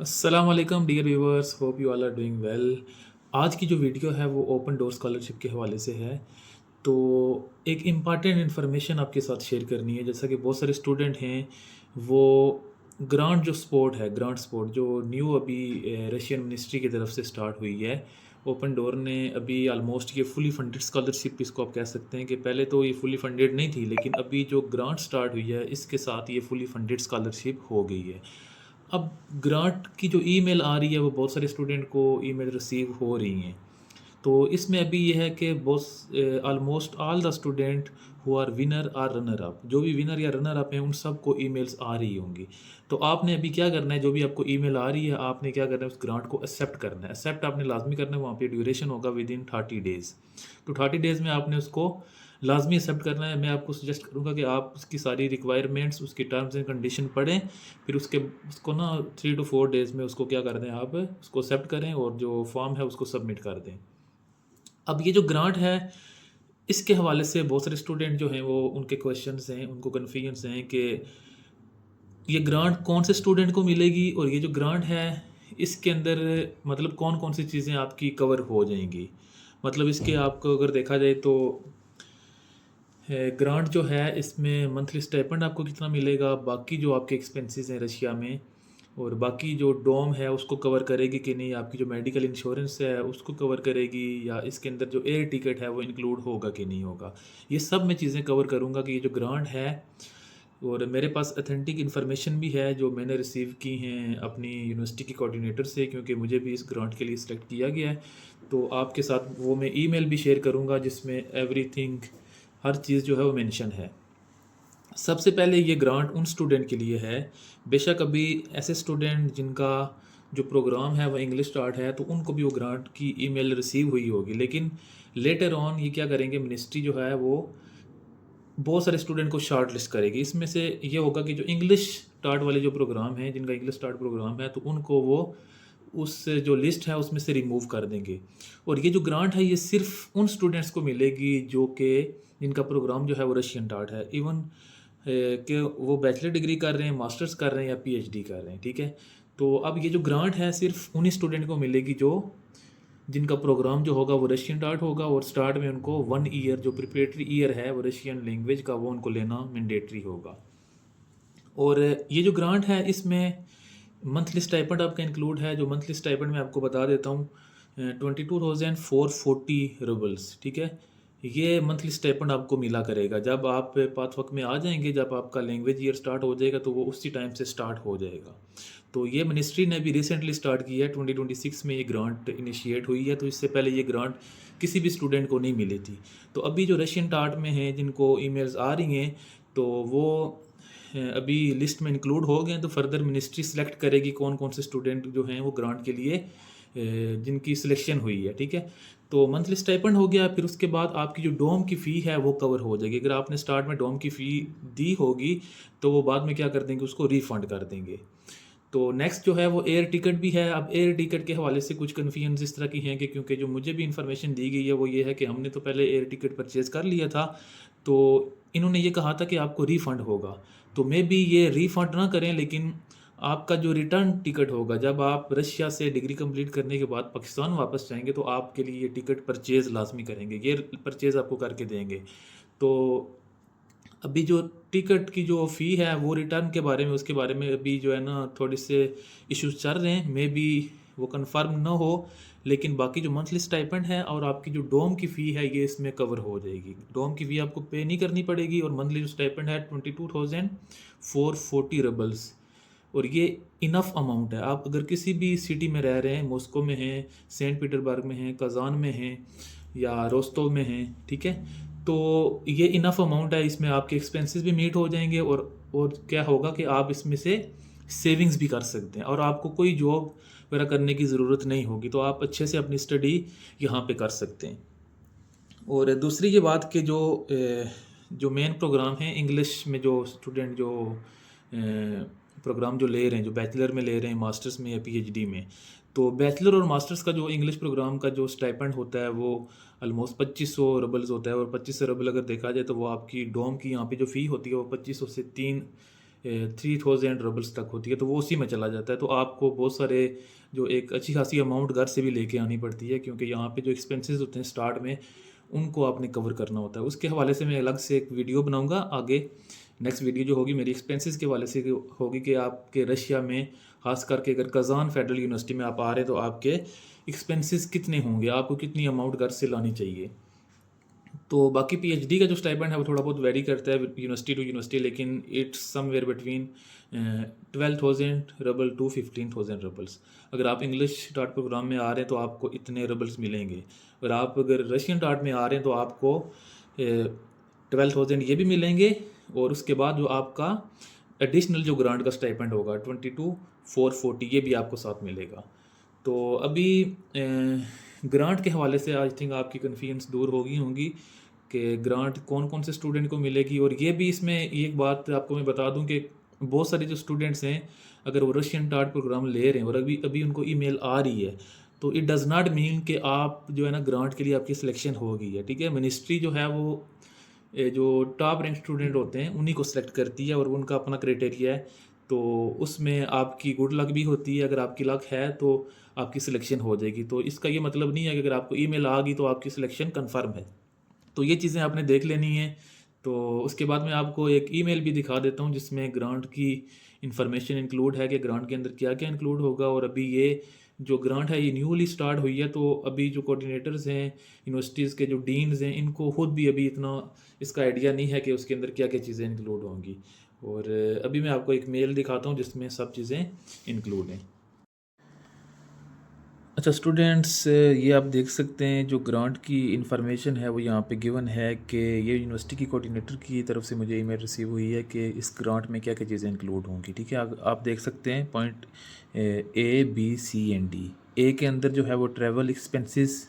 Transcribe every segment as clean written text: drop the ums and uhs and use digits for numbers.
अस्सलाम वालेकुम dear viewers, hope you all are doing well. आज की जो वीडियो है वो ओपन डोर स्कॉलरशिप के हवाले से है। तो एक इम्पॉर्टेंट इन्फॉर्मेशन आपके साथ शेयर करनी है। जैसा कि बहुत सारे स्टूडेंट हैं, वो ग्रांट जो स्पोर्ट है, ग्रांट स्पोर्ट जो न्यू अभी रशियन मिनिस्ट्री की तरफ से स्टार्ट हुई है। ओपन डोर ने अभी ऑलमोस्ट ये फुली फंडेड स्कॉलरशिप इसको आप कह सकते हैं कि पहले तो ये फुली फंडेड नहीं थी, लेकिन अभी जो ग्रांट स्टार्ट हुई है इसके साथ ये फुली फंडेड स्कॉलरशिप हो गई है। अब ग्रांट की जो ईमेल आ रही है वो बहुत सारे स्टूडेंट को ईमेल रिसीव हो रही हैं। तो इसमें अभी ये है कि बहुत almost all the student who are winner are runner up, जो भी विनर या रनर अप हैं उन सबको ईमेल्स आ रही होंगी। तो आपने अभी क्या करना है, जो भी आपको ईमेल आ रही है आपने क्या करना है, उस ग्रांट को एक्सेप्ट करना है। एक्सेप्ट आपने लाजमी करना है, वहाँ पे ड्यूरेशन होगा विद इन 30 डेज़। तो 30 डेज़ में आपने उसको लाजमी एक्सेप्ट करना है। मैं आपको सजेस्ट करूँगा कि आप उसकी सारी रिक्वायरमेंट्स, उसकी टर्म्स एंड कंडीशन पढ़ें, फिर उसको ना 3 to 4 डेज़ में उसको क्या कर दें, आप उसको एक्सेप्ट करें और जो फॉर्म है उसको सबमिट कर दें। अब ये जो ग्रांट है, इसके हवाले से बहुत सारे स्टूडेंट जो हैं वो उनके क्वेश्चंस हैं, उनको कन्फ्यूजन्स हैं कि ये ग्रांट कौन से स्टूडेंट को मिलेगी और ये जो ग्रांट है इसके अंदर मतलब कौन कौन सी चीज़ें आपकी कवर हो जाएंगी। मतलब इसके आपको अगर देखा जाए तो ग्रांट जो है इसमें मंथली स्टाइपेंड आपको कितना मिलेगा, बाकी जो आपके एक्सपेंसेस हैं रशिया में, और बाकी जो डोम है उसको कवर करेगी कि नहीं, आपकी जो मेडिकल इंश्योरेंस है उसको कवर करेगी, या इसके अंदर जो एयर टिकट है वो इंक्लूड होगा कि नहीं होगा। ये सब मैं चीज़ें कवर करूँगा कि ये जो ग्रांट है। और मेरे पास अथेंटिक इन्फॉर्मेशन भी है जो मैंने रिसीव की हैं अपनी यूनिवर्सिटी के कोऑर्डिनेटर से, क्योंकि मुझे भी इस ग्रांट के लिए सिलेक्ट किया गया है। तो आपके साथ वो मैं ईमेल भी शेयर करूँगा जिसमें एवरीथिंग, हर चीज़ जो है वो मेंशन है। सबसे पहले ये ग्रांट उन स्टूडेंट के लिए है, बेशक अभी ऐसे स्टूडेंट जिनका जो प्रोग्राम है वो इंग्लिश स्टार्ट है तो उनको भी वो ग्रांट की ईमेल रिसीव हुई होगी, लेकिन लेटर ऑन ये क्या करेंगे, मिनिस्ट्री जो है वो बहुत सारे स्टूडेंट को शॉर्ट लिस्ट करेगी। इसमें से ये होगा कि जो इंग्लिश स्टार्ट वाले जो प्रोग्राम हैं, जिनका इंग्लिश स्टार्ट प्रोग्राम है, तो उनको वो उस जो लिस्ट है उसमें से रिमूव कर देंगे। और ये जो ग्रांट है ये सिर्फ उन स्टूडेंट्स को मिलेगी जो कि जिनका प्रोग्राम जो है वो रशियन टार्ट है, इवन कि वो बैचलर डिग्री कर रहे हैं, मास्टर्स कर रहे हैं या पीएचडी कर रहे हैं। ठीक है। तो अब ये जो ग्रांट है सिर्फ उन्हीं स्टूडेंट को मिलेगी जो जिनका प्रोग्राम जो होगा वो रशियन टार्ट होगा, और स्टार्ट में उनको 1 ईयर जो प्रिपरेटरी ईयर है वो रशियन लैंग्वेज का वो उनको लेना मैंडेटरी होगा। और ये जो ग्रांट है इसमें मंथली स्टाइपेंड आपका इंक्लूड है। जो मंथली स्टाइपेंड मैं आपको बता देता हूँ, 22,440 रूबल्स। ठीक है। ये मंथली स्टाइपेंड आपको मिला करेगा जब आप पाथ वर्क में आ जाएंगे, जब आपका लैंग्वेज ईयर स्टार्ट हो जाएगा तो वो उसी टाइम से स्टार्ट हो जाएगा। तो ये मिनिस्ट्री ने भी रिसेंटली स्टार्ट किया है, 2026 में ये ग्रांट इनिशिएट हुई है। तो इससे पहले ये ग्रांट किसी भी स्टूडेंट को नहीं मिली थी। तो अभी जो रशियन टार्ट में हैं जिनको ईमेल्स आ रही हैं, तो वो अभी लिस्ट में इंक्लूड हो गए हैं। तो फर्दर मिनिस्ट्री सेलेक्ट करेगी कौन कौन से स्टूडेंट जो हैं वो ग्रांट के लिए जिनकी सिलेक्शन हुई है। ठीक है। तो मंथली स्टाइपेंड हो गया, फिर उसके बाद आपकी जो डोम की फ़ी है वो कवर हो जाएगी। अगर आपने स्टार्ट में डोम की फ़ी दी होगी तो वो बाद में क्या कर देंगे, उसको रिफ़ंड कर देंगे। तो नेक्स्ट जो है वो एयर टिकट भी है। अब एयर टिकट के हवाले से कुछ कन्फ्यूजन इस तरह की हैं कि क्योंकि जो मुझे भी इन्फॉर्मेशन दी गई है वो ये है कि हमने तो पहले एयर टिकट परचेज़ कर लिया था, तो इन्होंने ये कहा था कि आपको रिफ़ंड होगा। तो मे बी ये रिफ़ंड ना करें, लेकिन आपका जो रिटर्न टिकट होगा, जब आप रशिया से डिग्री कंप्लीट करने के बाद पाकिस्तान वापस जाएंगे तो आपके लिए ये टिकट परचेज़ लाजमी करेंगे, ये परचेज़ आपको करके देंगे। तो अभी जो टिकट की जो फ़ी है वो रिटर्न के बारे में, उसके बारे में अभी जो है ना थोड़े से इश्यूज चल रहे हैं, मे बी वो कंफर्म ना हो। लेकिन बाकी जो मंथली स्टाइपेंड है और आपकी जो डोम की फ़ी है ये इसमें कवर हो जाएगी। डोम की फ़ी आपको पे नहीं करनी पड़ेगी, और मंथली जो स्टाइपेंड है 22,440 रूबल्स। और ये इनफ अमाउंट है। आप अगर किसी भी सिटी में रह रहे हैं, मॉस्को में हैं, सेंट पीटरबर्ग में हैं, कज़ान में हैं या रोस्तोव में हैं, ठीक है, तो ये इनफ अमाउंट है। इसमें आपके एक्सपेंसेस भी मीट हो जाएंगे, और क्या होगा कि आप इसमें से सेविंग्स भी कर सकते हैं और आपको कोई जॉब वगैरह करने की ज़रूरत नहीं होगी। तो आप अच्छे से अपनी स्टडी यहाँ पे कर सकते हैं। और दूसरी ये बात कि जो मेन प्रोग्राम है इंग्लिश में, जो स्टूडेंट जो प्रोग्राम जो ले रहे हैं, जो बैचलर में ले रहे हैं, मास्टर्स में या पीएचडी में, तो बैचलर और मास्टर्स का जो इंग्लिश प्रोग्राम का जो स्टाइपेंड होता है वो ऑलमोस्ट 2500 रूबल्स होता है। और 2500 रूबल अगर देखा जाए तो वो आपकी डोम की यहाँ पे जो फ़ी होती है वो 2500 से 3 3000 रबल्स तक होती है, तो वो उसी में चला जाता है। तो आपको बहुत सारे जो एक अच्छी खासी अमाउंट घर से भी लेके आनी पड़ती है, क्योंकि यहाँ पे जो एक्सपेंसेस होते हैं स्टार्ट में उनको आपने कवर करना होता है। उसके हवाले से मैं अलग से एक वीडियो बनाऊंगा आगे। नेक्स्ट वीडियो जो होगी मेरी एक्सपेंसेस के हवाले से होगी कि आपके रशिया में खास करके अगर कज़ान फेडरल यूनिवर्सिटी में आप आ रहे हैं तो आपके एक्सपेंसेस कितने होंगे, आपको कितनी अमाउंट घर से लानी चाहिए। तो बाकी पीएचडी का जो स्टाइपेंड है वो थोड़ा बहुत वेरी करता है यूनिवर्सिटी टू यूनिवर्सिटी, लेकिन it's somewhere between 12,000 rouble to 15,000 roubles. अगर आप इंग्लिश टार्ट प्रोग्राम में आ रहे हैं तो आपको इतने रबल्स मिलेंगे। और आप अगर रशियन टार्ट में आ रहे हैं तो आपको 12,000 ये भी मिलेंगे, और उसके बाद जो आपका एडिशनल जो ग्रांट का स्टाइपेंड होगा 22,440 ये भी आपको साथ मिलेगा। तो अभी ग्रांट के हवाले से आई थिंक आपकी कन्फ्यूजन्स दूर होगी होंगी कि ग्रांट कौन कौन से स्टूडेंट को मिलेगी। और ये भी इसमें एक बात आपको मैं बता दूं कि बहुत सारे जो स्टूडेंट्स हैं अगर वो रशियन टार्ट प्रोग्राम ले रहे हैं और अभी अभी उनको ईमेल आ रही है, तो इट डज़ नॉट मीन कि आप जो है ना ग्रांट के लिए आपकी सिलेक्शन हो गई है। ठीक है, मिनिस्ट्री जो है वो जो टॉप रैंक स्टूडेंट होते हैं उन्हीं को सिलेक्ट करती है और उनका अपना क्राइटेरिया है। तो उसमें आपकी गुड लक भी होती है, अगर आपकी लक है तो आपकी सिलेक्शन हो जाएगी। तो इसका ये मतलब नहीं है कि अगर आपको ईमेल आ गई तो आपकी सिलेक्शन कंफर्म है। तो ये चीज़ें आपने देख लेनी है। तो उसके बाद मैं आपको एक ईमेल भी दिखा देता हूँ जिसमें ग्रांट की इंफॉर्मेशन इंक्लूड है कि ग्रांट के अंदर क्या क्या इंक्लूड होगा। और अभी ये जो ग्रांट है ये न्यूली स्टार्ट हुई है, तो अभी जो कोऑर्डिनेटर्स हैं यूनिवर्सिटीज़ के जो डीन्स हैं इनको खुद भी अभी इतना इसका आइडिया नहीं है कि उसके अंदर क्या क्या चीज़ें इंक्लूड होंगी। और अभी मैं आपको एक मेल दिखाता हूँ जिसमें सब चीज़ें इंक्लूड हैं। अच्छा स्टूडेंट्स, ये आप देख सकते हैं जो ग्रांट की इंफॉर्मेशन है वो यहाँ पे गिवन है कि ये यूनिवर्सिटी की कोऑर्डिनेटर की तरफ से मुझे ईमेल रिसीव हुई है कि इस ग्रांट में क्या क्या चीज़ें इंक्लूड होंगी। ठीक है, आप देख सकते हैं point A, B, C and D। A के अंदर जो है वो travel expenses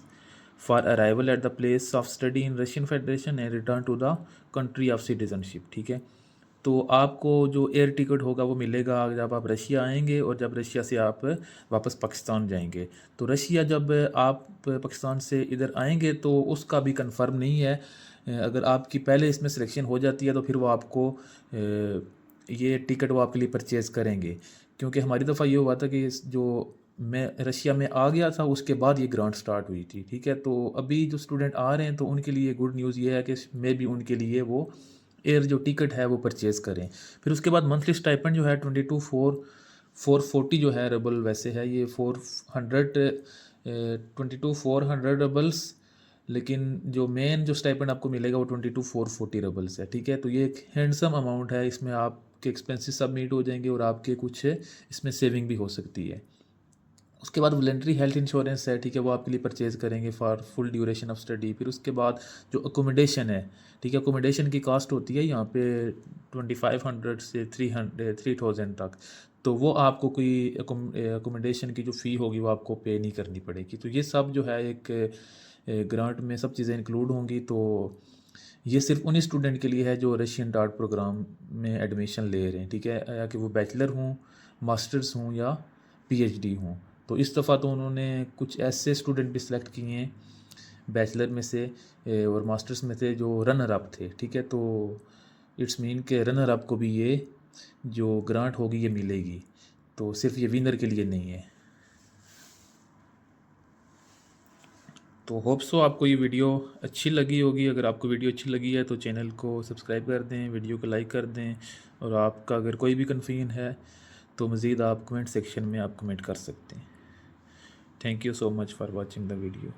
for arrival at the place of study in Russian Federation and return to the country of citizenship. ठीक है, तो आपको जो एयर टिकट होगा वो मिलेगा जब आप रशिया आएंगे और जब रशिया से आप वापस पाकिस्तान जाएंगे। तो रशिया जब आप पाकिस्तान से इधर आएंगे तो उसका भी कंफर्म नहीं है। अगर आपकी पहले इसमें सिलेक्शन हो जाती है तो फिर वो आपको ये टिकट वो आपके लिए परचेज़ करेंगे। क्योंकि हमारी दफ़ा ये हुआ था कि जो मैं रशिया में आ गया था उसके बाद ये ग्रांट स्टार्ट हुई थी। ठीक है, तो अभी जो स्टूडेंट आ रहे हैं तो उनके लिए गुड न्यूज़ ये है कि मे भी उनके लिए वो एयर जो टिकट है वो परचेज़ करें। फिर उसके बाद मंथली स्टाइपेंड जो है 22,440 जो है रबल वैसे है ये 22,400 रबल्स। लेकिन जो मेन जो स्टाइपेंड आपको मिलेगा वो 22,440 रबल्स है। ठीक है, तो ये एक हैंडसम अमाउंट है, इसमें आपके एक्सपेंसेस सब मीट हो जाएंगे और आपके कुछ इसमें सेविंग भी हो सकती है। उसके बाद वॉलंटरी हेल्थ इंश्योरेंस है। ठीक है, वो आपके लिए परचेज़ करेंगे for full duration of study. फिर उसके बाद जो अकोमोडेशन है, ठीक है, अकोमोडेशन की कास्ट होती है यहाँ पे 2,500 से 3,000 तक। तो वो आपको कोई अकोमोडेशन की जो फ़ी होगी वो आपको पे नहीं करनी पड़ेगी। तो ये सब जो है एक ग्रांट में सब चीज़ें इंक्लूड होंगी। तो ये सिर्फ उन्हीं स्टूडेंट के लिए है जो रशियन टार्ट प्रोग्राम में एडमिशन ले रहे हैं। ठीक है, या कि वो बैचलर हों, मास्टर्स हों या पीएचडी हों। तो इस दफ़ा तो उन्होंने कुछ ऐसे स्टूडेंट भी सिलेक्ट किए हैं बैचलर में से और मास्टर्स में से जो रनर अप थे। ठीक है, तो इट्स मीन के रनर अप को भी ये जो ग्रांट होगी ये मिलेगी, तो सिर्फ ये विनर के लिए नहीं है। तो होप सो आपको ये वीडियो अच्छी लगी होगी। अगर आपको वीडियो अच्छी लगी है तो चैनल को सब्सक्राइब कर दें, वीडियो को लाइक कर दें। और आपका अगर कोई भी कन्फ्यूजन है तो मज़ीद आप कमेंट सेक्शन में आप कमेंट कर सकते हैं। Thank you so much for watching the video.